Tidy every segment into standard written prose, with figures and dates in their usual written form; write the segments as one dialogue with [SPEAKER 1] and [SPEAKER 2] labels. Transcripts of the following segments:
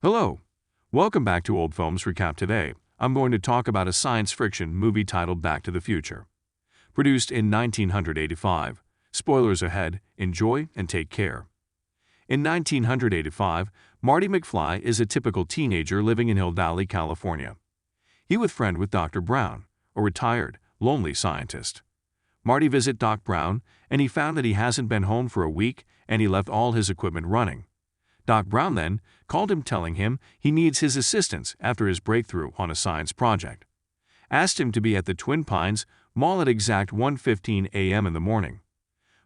[SPEAKER 1] Hello, welcome back to Old Films Recap. Today, I'm going to talk about a science fiction movie titled Back to the Future. Produced in 1985. Spoilers ahead, enjoy and take care. In 1985, Marty McFly is a typical teenager living in Hill Valley, California. He with friend with Dr. Brown, a retired, lonely scientist. Marty visit Doc Brown, and he found that he hasn't been home for a week and he left all his equipment running. Doc Brown then called him telling him he needs his assistance after his breakthrough on a science project. Asked him to be at the Twin Pines Mall at exact 1:15 a.m. in the morning.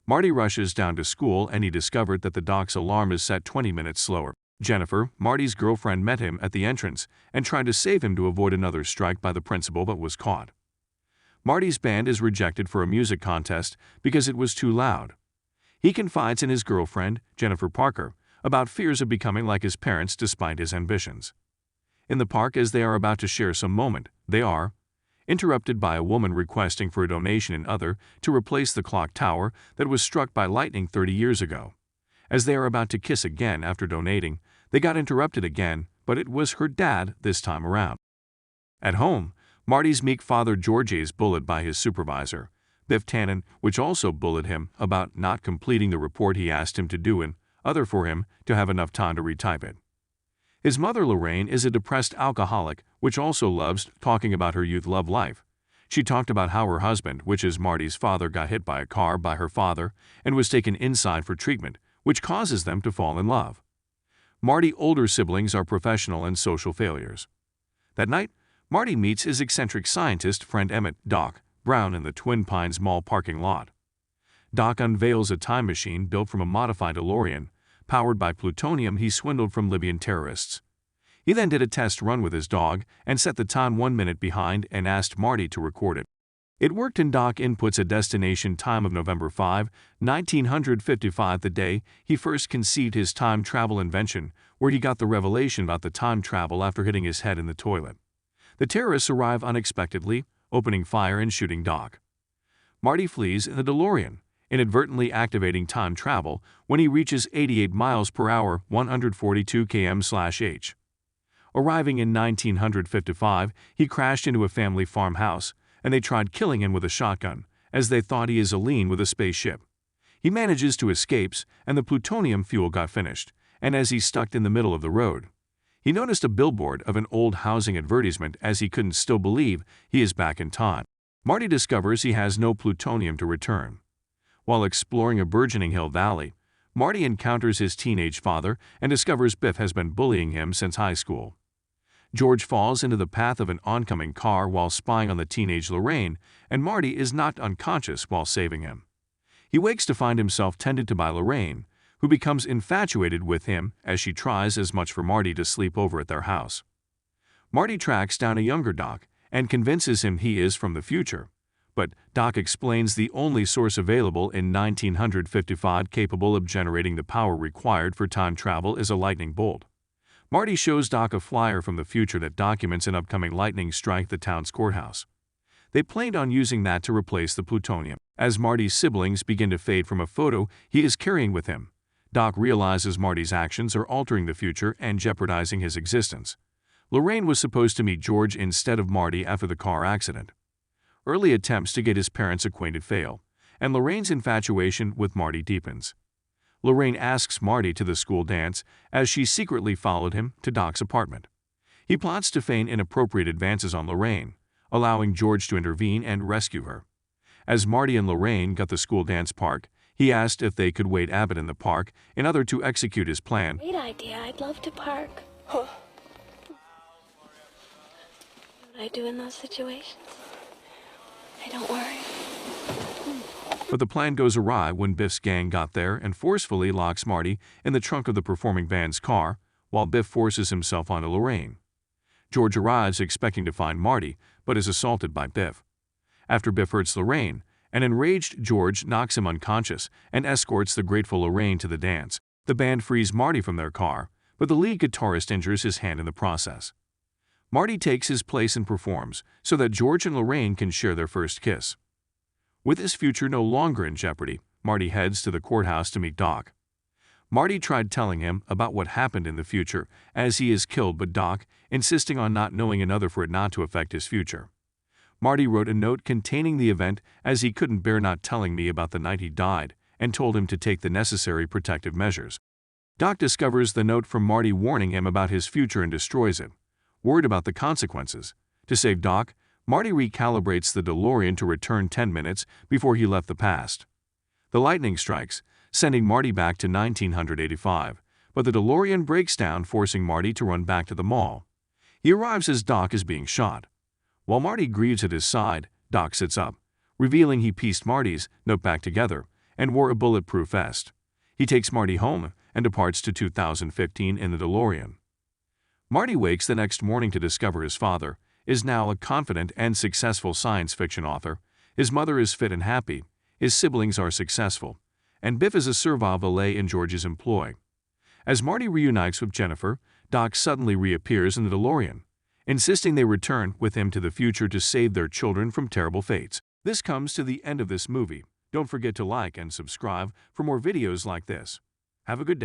[SPEAKER 1] Marty rushes down to school and he discovered that the doc's alarm is set 20 minutes slower. Jennifer, Marty's girlfriend, met him at the entrance and tried to save him to avoid another strike by the principal but was caught. Marty's band is rejected for a music contest because it was too loud. He confides in his girlfriend, Jennifer Parker, about fears of becoming like his parents despite his ambitions. In the park, as they are about to share some moment, they are interrupted by a woman requesting for a donation in other to replace the clock tower that was struck by lightning 30 years ago. As they are about to kiss again after donating, they got interrupted again, but it was her dad this time around. At home, Marty's meek father George is bullied by his supervisor, Biff Tannen, which also bullied him about not completing the report he asked him to do and other for him to have enough time to retype it. His mother Lorraine is a depressed alcoholic which also loves talking about her youth love life. She talked about how her husband, which is Marty's father, got hit by a car by her father and was taken inside for treatment, which causes them to fall in love. Marty's older siblings are professional and social failures. That night, Marty meets his eccentric scientist friend Emmett, Doc Brown, in the Twin Pines Mall parking lot. Doc unveils a time machine built from a modified DeLorean, powered by plutonium he swindled from Libyan terrorists. He then did a test run with his dog and set the time 1 minute behind and asked Marty to record it. It worked, and Doc inputs a destination time of November 5, 1955, the day he first conceived his time travel invention, where he got the revelation about the time travel after hitting his head in the toilet. The terrorists arrive unexpectedly, opening fire and shooting Doc. Marty flees in the DeLorean, inadvertently activating time travel when he reaches 88 miles per hour, 142 km/h. Arriving in 1955, he crashed into a family farmhouse, and they tried killing him with a shotgun, as they thought he is alien with a spaceship. He manages to escape, and the plutonium fuel got finished, and as he's stuck in the middle of the road, he noticed a billboard of an old housing advertisement as he couldn't still believe he is back in time. Marty discovers he has no plutonium to return. While exploring a burgeoning Hill Valley, Marty encounters his teenage father and discovers Biff has been bullying him since high school. George falls into the path of an oncoming car while spying on the teenage Lorraine, and Marty is knocked unconscious while saving him. He wakes to find himself tended to by Lorraine, who becomes infatuated with him as she tries as much for Marty to sleep over at their house. Marty tracks down a younger Doc and convinces him he is from the future, but Doc explains the only source available in 1955 capable of generating the power required for time travel is a lightning bolt. Marty shows Doc a flyer from the future that documents an upcoming lightning strike the town's courthouse. They planned on using that to replace the plutonium. As Marty's siblings begin to fade from a photo he is carrying with him, Doc realizes Marty's actions are altering the future and jeopardizing his existence. Lorraine was supposed to meet George instead of Marty after the car accident. Early attempts to get his parents acquainted fail, and Lorraine's infatuation with Marty deepens. Lorraine asks Marty to the school dance as she secretly followed him to Doc's apartment. He plots to feign inappropriate advances on Lorraine, allowing George to intervene and rescue her. As Marty and Lorraine got the school dance park, he asked if they could wait Abbott in the park in order to execute his plan.
[SPEAKER 2] Great idea. I'd love to park. What would I do in those situations? Don't worry.
[SPEAKER 1] But the plan goes awry when Biff's gang got there and forcefully locks Marty in the trunk of the performing band's car, while Biff forces himself onto Lorraine. George arrives expecting to find Marty, but is assaulted by Biff. After Biff hurts Lorraine, an enraged George knocks him unconscious and escorts the grateful Lorraine to the dance. The band frees Marty from their car, but the lead guitarist injures his hand in the process. Marty takes his place and performs so that George and Lorraine can share their first kiss. With his future no longer in jeopardy, Marty heads to the courthouse to meet Doc. Marty tried telling him about what happened in the future as he is killed, but Doc, insisting on not knowing another for it not to affect his future. Marty wrote a note containing the event as he couldn't bear not telling me about the night he died and told him to take the necessary protective measures. Doc discovers the note from Marty warning him about his future and destroys it, worried about the consequences. To save Doc, Marty recalibrates the DeLorean to return 10 minutes before he left the past. The lightning strikes, sending Marty back to 1985, but the DeLorean breaks down, forcing Marty to run back to the mall. He arrives as Doc is being shot. While Marty grieves at his side, Doc sits up, revealing he pieced Marty's note back together and wore a bulletproof vest. He takes Marty home and departs to 2015 in the DeLorean. Marty wakes the next morning to discover his father is now a confident and successful science fiction author, his mother is fit and happy, his siblings are successful, and Biff is a servile valet in George's employ. As Marty reunites with Jennifer, Doc suddenly reappears in the DeLorean, insisting they return with him to the future to save their children from terrible fates. This comes to the end of this movie. Don't forget to like and subscribe for more videos like this. Have a good day.